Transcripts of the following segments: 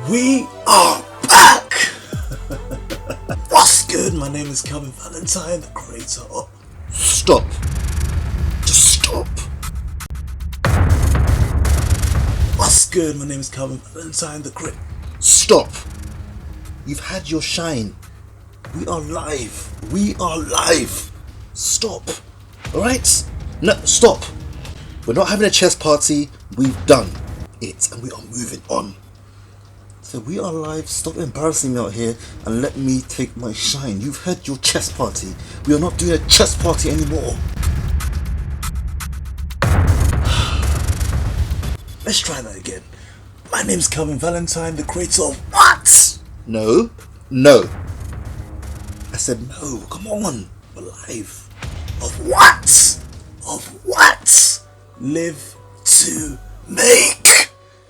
We are back! What's good? My name is Calvin Valentine, the creator of... Stop. Just stop. What's good? My name is Calvin Valentine, the creator... Stop. You've had your shine. We are live. We are live. Stop. Alright? No, stop. We're not having a chest party. We've done it and we are moving on. So we are live. Stop embarrassing me out here and let me take my shine. You've had your chest party. We are not doing a chest party anymore. Let's try that again. My name's Calvin Valentine, the creator of what? No. I said no. Come on. We're live. Of what? Of what? Live to make.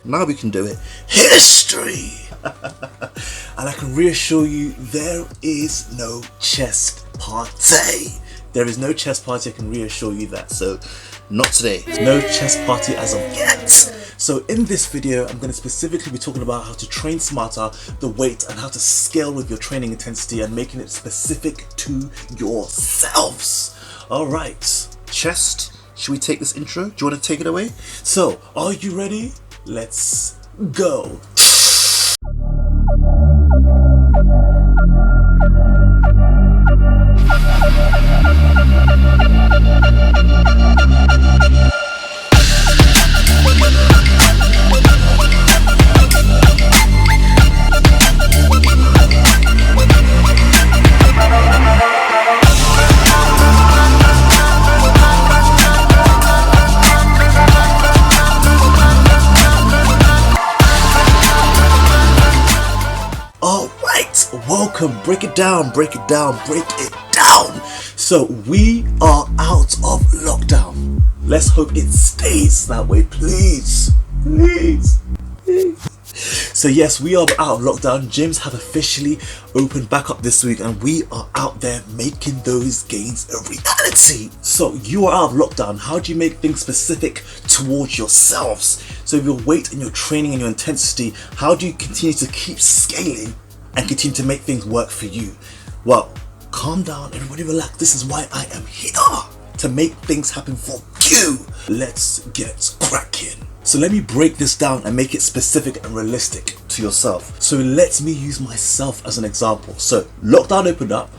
Now we can do it. History. And I can reassure you, there is no chest party. There is no chest party. I can reassure you that. So, not today. No chest party as of yet. So in this video, I'm going to specifically be talking about how to train smarter, the weight, and how to scale with your training intensity and making it specific to yourselves. Alright, chest, should we take this intro? Do you want to take it away? So, are you ready? Let's go. Welcome, break it down. So we are out of lockdown. Let's hope it stays that way, please. So yes, we are out of lockdown. Gyms have officially opened back up this week and we are out there making those gains a reality. So you are out of lockdown. How do you make things specific towards yourselves? So your weight and your training and your intensity, how do you continue to keep scaling and continue to make things work for you? Well, calm down, everybody relax. This is why I am here, to make things happen for you. Let's get cracking. So let me break this down and make it specific and realistic to yourself. So let me use myself as an example. So lockdown opened up,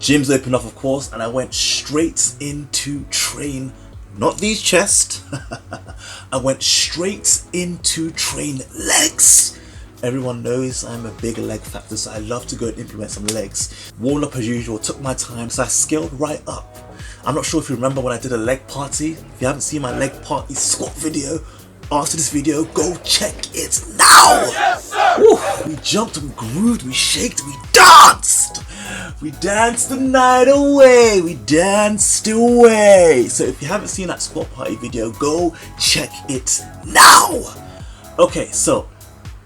gyms opened up of course, and I went straight into train, not these chest, I went straight into train legs. Everyone knows I'm a big leg factor, so I love to go and implement some legs. Warmed up as usual, took my time, so I scaled right up. I'm not sure if you remember when I did a leg party. If you haven't seen my leg party squat video, after this video, go check it now. Yes, sir. Woo. We jumped, we grooved, we shaked, we danced. We danced the night away. We danced away. So if you haven't seen that squat party video, go check it now. Okay, so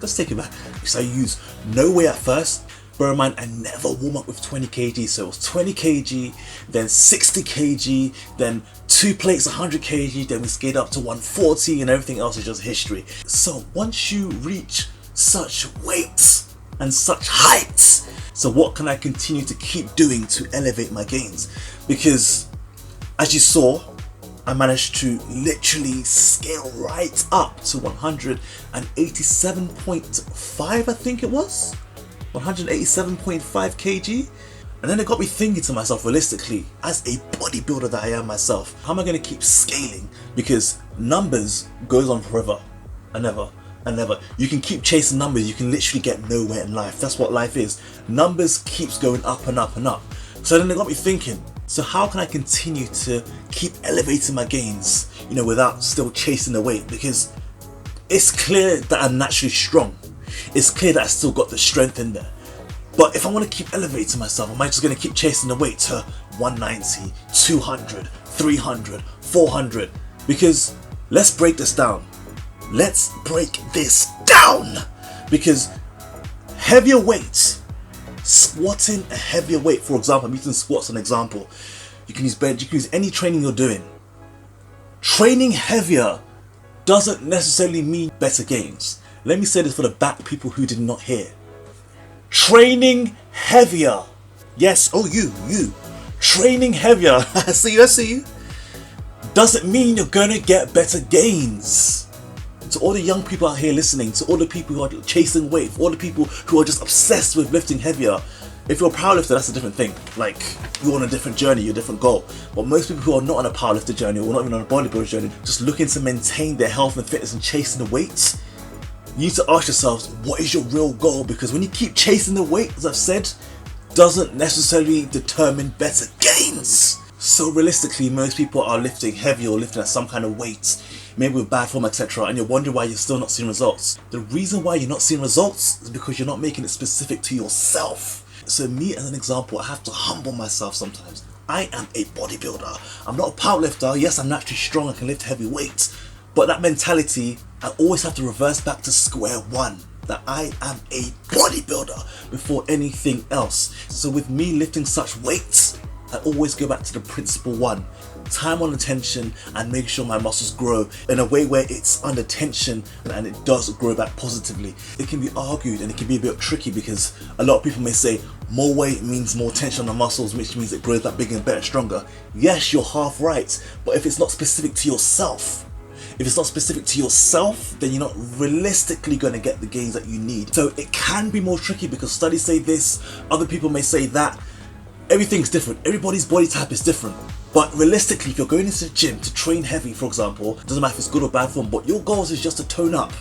let's take it back. So I use no weight at first. Bear in mind, I never warm up with 20 kg. So it was 20 kg, then 60 kg, then 2 plates 100 kg, then we scaled up to 140 and everything else is just history. So once you reach such weights and such heights, so what can I continue to keep doing to elevate my gains? Because as you saw, I managed to literally scale right up to 187.5, I think it was. 187.5 kg. And then it got me thinking to myself, realistically, as a bodybuilder that I am myself, how am I going to keep scaling? Because numbers goes on forever and never. You can keep chasing numbers, you can literally get nowhere in life. That's what life is. Numbers keeps going up and up and up. So then it got me thinking, so how can I continue to keep elevating my gains, without still chasing the weight? Because it's clear that I'm naturally strong. It's clear that I still got the strength in there. But if I want to keep elevating myself, am I just going to keep chasing the weight to 190, 200, 300, 400? Because let's break this down. Because heavier weights, squatting a heavier weight, for example, I'm using squats as an example. You can use bench, you can use any training you're doing. Training heavier doesn't necessarily mean better gains. Let me say this for the back people who did not hear. Training heavier. Yes, oh you. Training heavier. I see you. Doesn't mean you're gonna get better gains. To all the young people out here listening, to all the people who are chasing weight, for all the people who are just obsessed with lifting heavier, if you're a powerlifter, that's a different thing. Like, you're on a different journey, you're a different goal. But most people who are not on a powerlifter journey, or not even on a bodybuilder journey, just looking to maintain their health and fitness and chasing the weights, you need to ask yourselves, what is your real goal? Because when you keep chasing the weight, as I've said, doesn't necessarily determine better gains. So realistically, most people are lifting heavy or lifting at some kind of weight, maybe with bad form, etc., and you're wondering why you're still not seeing results. The reason why you're not seeing results is because you're not making it specific to yourself. So me, as an example, I have to humble myself sometimes. I am a bodybuilder. I'm not a powerlifter. Yes, I'm naturally strong, I can lift heavy weights, but that mentality, I always have to reverse back to square one. That I am a bodybuilder before anything else. So with me lifting such weights, I always go back to the principle one. Time on attention and make sure my muscles grow in a way where it's under tension and it does grow back positively. It can be argued and it can be a bit tricky because a lot of people may say more weight means more tension on the muscles, which means it grows back bigger and better, stronger. Yes, you're half right, but if it's not specific to yourself, then you're not realistically going to get the gains that you need. So it can be more tricky because studies say this, other people may say that. Everything's different. Everybody's body type is different. But realistically, if you're going into the gym to train heavy, for example, doesn't matter if it's good or bad form, but your goals is just to tone up.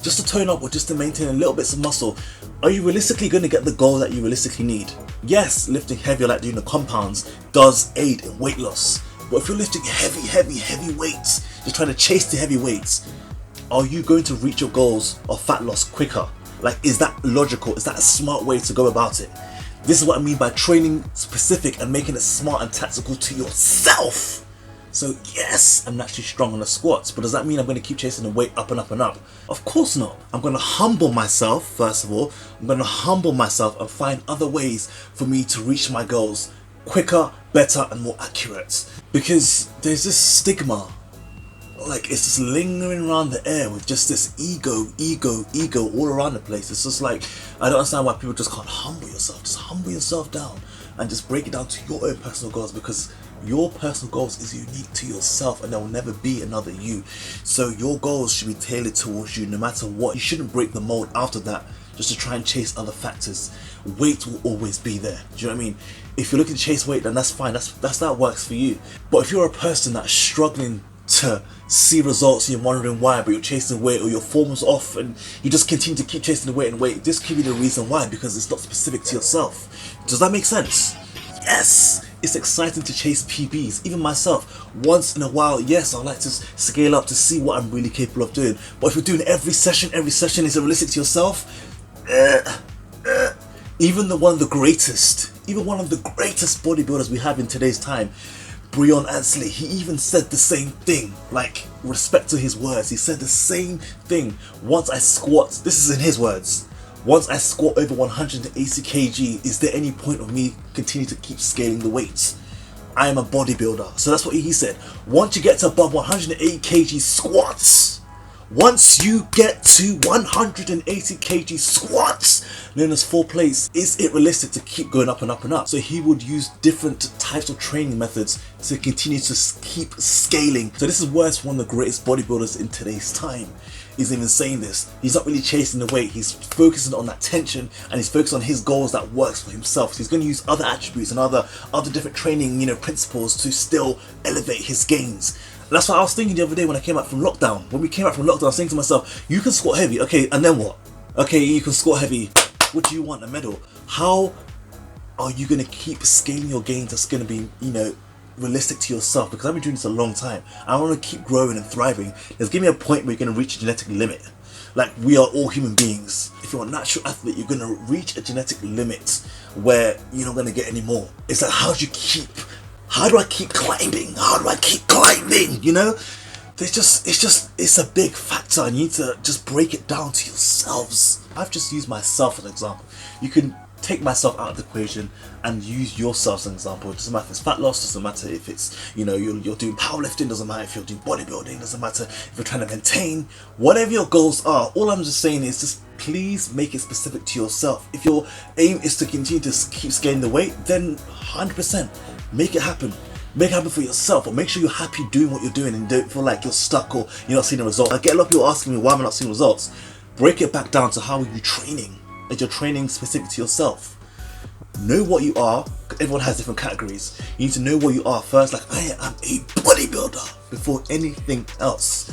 Just to tone up or just to maintain a little bits of muscle. Are you realistically going to get the goal that you realistically need? Yes, lifting heavier like doing the compounds does aid in weight loss. But if you're lifting heavy weights, just trying to chase the heavy weights, are you going to reach your goals of fat loss quicker? Like, is that logical? Is that a smart way to go about it? This is what I mean by training specific and making it smart and tactical to yourself. So yes, I'm naturally strong on the squats, but does that mean I'm going to keep chasing the weight up and up and up? Of course not. I'm going to humble myself, first of all. I'm going to humble myself and find other ways for me to reach my goals quicker, better and more accurate. Because there's this stigma, like it's just lingering around the air with just this ego all around the place. It's just like, I don't understand why people just can't humble yourself. Just humble yourself down and just break it down to your own personal goals, because your personal goals is unique to yourself and there will never be another you. So your goals should be tailored towards you no matter what. You shouldn't break the mold after that just to try and chase other factors. Weight will always be there. Do you know what I mean? If you're looking to chase weight, then that's fine. That works for you. But if you're a person that's struggling to see results and you're wondering why, but you're chasing weight or your form's off and you just continue to keep chasing the weight and weight, this could be the reason why, because it's not specific to yourself. Does that make sense? Yes, it's exciting to chase PBs. Even myself, once in a while, yes, I like to scale up to see what I'm really capable of doing. But if you're doing every session, is it realistic to yourself? Even one of the greatest bodybuilders we have in today's time, Brion Ansley, he even said the same thing. Like, respect to his words, he said the same thing. Once I squat, this is in his words, once I squat over 180 kg, is there any point of me continue to keep scaling the weights? I am a bodybuilder. So that's what he said. Once you get to above 180 kg squats, once you get to 180 kg squats, known as 4 plates, is it realistic to keep going up and up and up? So he would use different types of training methods to continue to keep scaling. So this is worse for one of the greatest bodybuilders in today's time. He's even saying this. He's not really chasing the weight. He's focusing on that tension and he's focused on his goals that works for himself. So he's going to use other attributes and other different training, principles to still elevate his gains. And that's what I was thinking the other day when I came out from lockdown. When we came out from lockdown, I was thinking to myself, you can squat heavy, okay, and then what? Okay, you can squat heavy. What do you want? A medal? How are you going to keep scaling your gains that's going to be, realistic to yourself? Because I've been doing this a long time. I want to keep growing and thriving. There's going to be a point where you're going to reach a genetic limit. Like, we are all human beings. If you're a natural athlete, you're going to reach a genetic limit where you're not going to get any more. It's like, how do I keep climbing? How do I keep climbing? It's a big factor and you need to just break it down to yourselves. I've just used myself as an example. You can take myself out of the equation and use yourself as an example. It doesn't matter if it's fat loss, doesn't matter if it's, you know, you're doing powerlifting, doesn't matter if you're doing bodybuilding, doesn't matter if you're trying to maintain, whatever your goals are. All I'm just saying is just please make it specific to yourself. If your aim is to continue to keep scaling the weight, then 100% make it happen. Make it happen for yourself, but make sure you're happy doing what you're doing and don't feel like you're stuck or you're not seeing the results. I get a lot of people asking me, why am I not seeing results? Break it back down to how are you training? Is your training specific to yourself? Know what you are. Everyone has different categories. You need to know what you are first. Like, I am a bodybuilder before anything else.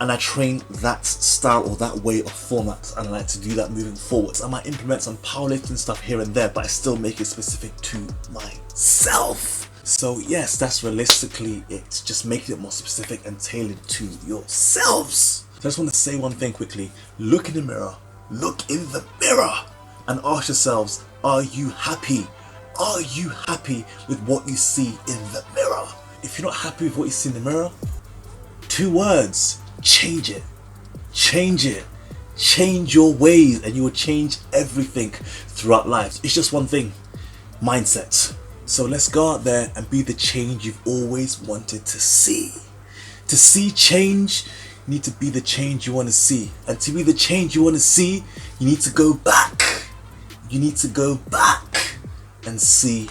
And I train that style or that way of format, and I like to do that moving forwards. I might implement some powerlifting stuff here and there, but I still make it specific to myself. So yes, that's realistically it. Just making it more specific and tailored to yourselves. So I just want to say one thing quickly. Look in the mirror. Look in the mirror and ask yourselves, are you happy? Are you happy with what you see in the mirror? If you're not happy with what you see in the mirror, 2 words, change it. Change it. Change your ways and you will change everything throughout life. It's just one thing, mindset. So let's go out there and be the change you've always wanted to see. To see change, you need to be the change you want to see. And to be the change you want to see, you need to go back. You need to go back and see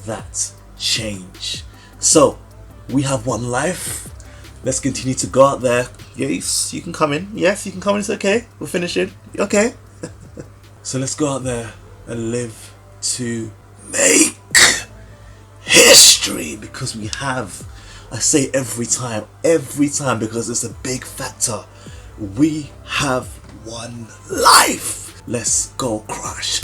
that change. So, we have one life. Let's continue to go out there. Yes, you can come in. Yes, you can come in. It's okay. We're finishing. Okay. So let's go out there and live to make history, because we have, I say every time because it's a big factor. We have one life. Let's go crush.